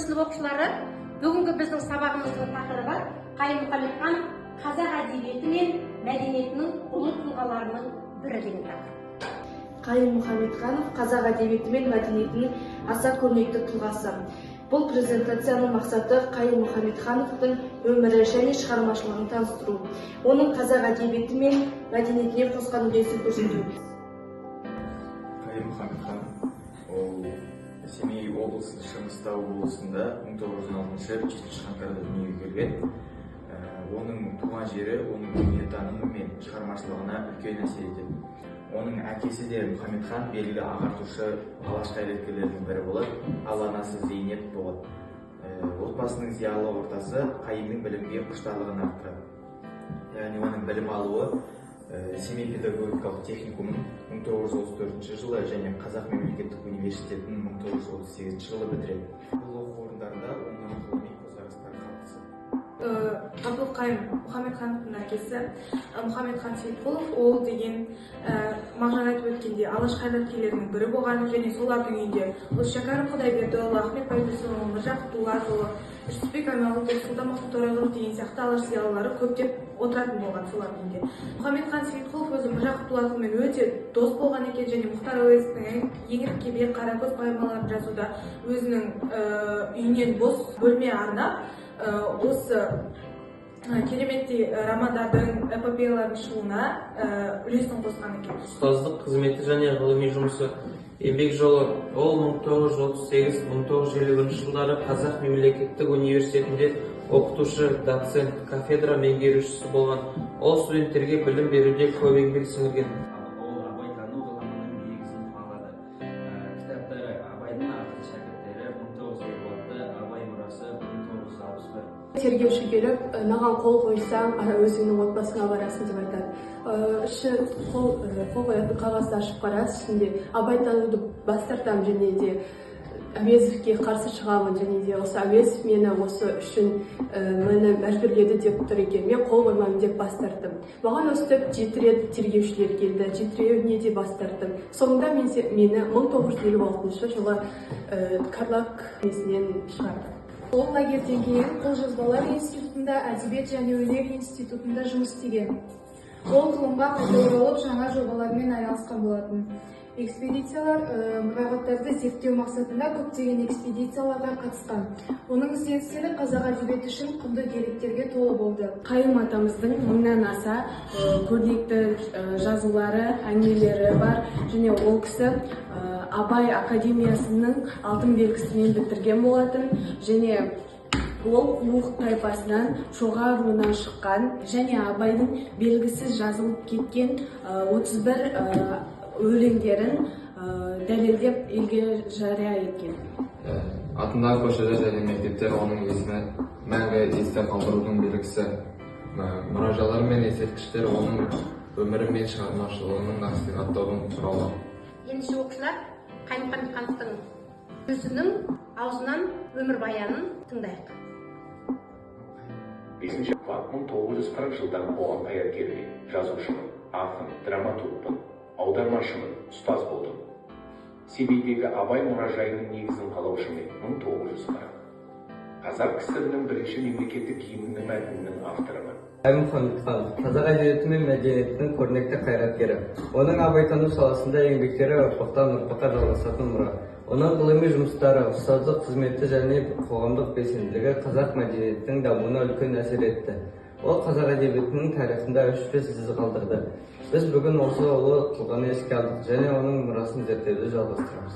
сынып оқушылары, бүгінгі біздің сабағымыздың тақырыбы Қайым Мұхамедханов қазақ әдебиеті мен мәдениетінің ұлы тұлғаларының бірі деген тақырып. Қайым Мұхамедханов қазақ әдебиеті мен мәдениетінің аса көрнекті тұлғасы. Бұл презентацияның мақсаты Қайым Мұхамедхановтың өмірі және шығармашылығын таныстыру, оның қазақ әдебиеті мен мәдениетіне қосқан үлесін көрсету. Қайым Мұхамедханов ол Семей облысы Шыңғыстау облысында 1906-7 қаңтарда дүниеге келген. Оның туған жері оның дүниетанымы мен шығармашылығына үлкен әсер етеді. Оның әкесі де Мұхамедхан белгілі ағартушы алаш қайраткерлерінің бірі болады, ал анасы Зейнеп болады. Отбасының зиялы ортасы Қайымның білімге құштарлығын арттырады. Яғни оның білім алуы Семей педагогикалық техникумын 1934 жылы және Қазақ мемлекеттік университетін 1938 жылы бітіреді. Бұл оқу орындарында оның ғылыми көзқарастары қалыптасады. Қайым Мұхамедхановтың әкесі Мұхамедхан Сейітқұлов, ол деген мағжан айтып өткенде алаш қайраткерлерінің бірі болған және солардың үйінде Шәкәрім Құдайбердіұлы, Ахмет Байтұрсынұлы, Міржақып Дулатұлы, Жүсіпбек Аймауытов, Сұлтанмахмұт Торайғыров деген сияқты алаш зиялылары көптеп отыратын болған солардың үйінде. Мұхамедхан Сейітқұлов өзі Міржақып Дулатұлымен өте дос болған екен және Мұхтар әуезовтің еңлік кебе, қаракөз поэмаларын жазуда өзінің үйінен бос бөлме арнап осы кереметтей романдардың, эпопеялардың шығуына үлесін қосқан екен. Ұстаздық қызметі және ғылыми жұмысы. Еңбек жолы ол 1938-1951 жылдары Қазақ мемлекеттік университетінде оқытушы, доцент, кафедра меңгерушісі болған. Ол студенттерге білім беруде көп еңбек сіңірген. Ол абайтану ғылымының негізін қалады. Кітаптары Абайдың ақын шәкірттері 1956, Абай мұрасы 1961. Тергеуші келіп, маған қол қойсаң, өзіңнің отбасыңа барасың деп айтады. Қол қоятын қағазды ашып қарас, ішінде абайтануды бас тартамын және де Әуезовке қарсы шығамын және де осы Әуезов мені осы үшін мені мәжбүрледі деп тұр екен. Мен қол қоймаймын деп бас тарттым. Маған өстіп 7 рет тергеушілер келді, 7-еуіне де бас тарттым. Соңында мені 1956 жылы Карлаг түрмесінен шығарды. Ол лагерден кейін қолжазбалар институтында, әдебиет және өнер институтында жұмыс істеген. Ол ғылымға қайта оралып, жаңа жобалармен айналысқан болатын. Экспедициялар мұрағаттарды зерттеу мақсатында көптеген экспедицияларға қатысқан. Оның ізденістері қазақ әдебиеті үшін құнды деректерге толы болды. Қайым атамыздың мыңнан аса көрнекті жазулары, әңгімелері бар және ол кісі Абай академиясының алтын белгісімен бітірген болатын және ол Ух тайпасынан Шоға руынан шыққан және Абайдың белгісіз жазылып кеткен 31 өлеңдерін дәлелдеп елге жария еткен. Атындағы көшелер және мектептер оның есімі мәңгі есте қалдырудың белгісі. Мұражайлар мен ескерткіштер оның өмірі мен шығармашылығының насихаттаудың құралы. Ендеше оқушылар Қайым Мұхамедхановтың өзінің аузынан өмірбаянын тыңдайық. 5-ші 1940 жылдан қоғам қайраткері, жазушымын, ақын, драматургпын, аудармашымын, ұстаз болдым. Семейдегі Абай мұражайының негізін қалаушымын 1940. Қазақ КСР-ның бірінші мемлекеттік гимнінің мәтінінің авторымын. Қайым Мұхамедханов қазақ әдебиеті мен мәдениетінің көрнекті қайраткері. Оның абайтану саласында еңбектері ұрпақтан ұрпаққа жалғасатын мұра. Оның ғылыми жұмыстары, ұстаздық қызметі және қоғамдық белсенділігі қазақ мәдениетінің дамуына үлкен әсер етті. Ол қазақ әдебиетінің тарихында өшпес із қалдырды. Біз бүгін осы ұлы тұлғаны еске алдық және оның мұрасын зерттеуді жалғастырамыз.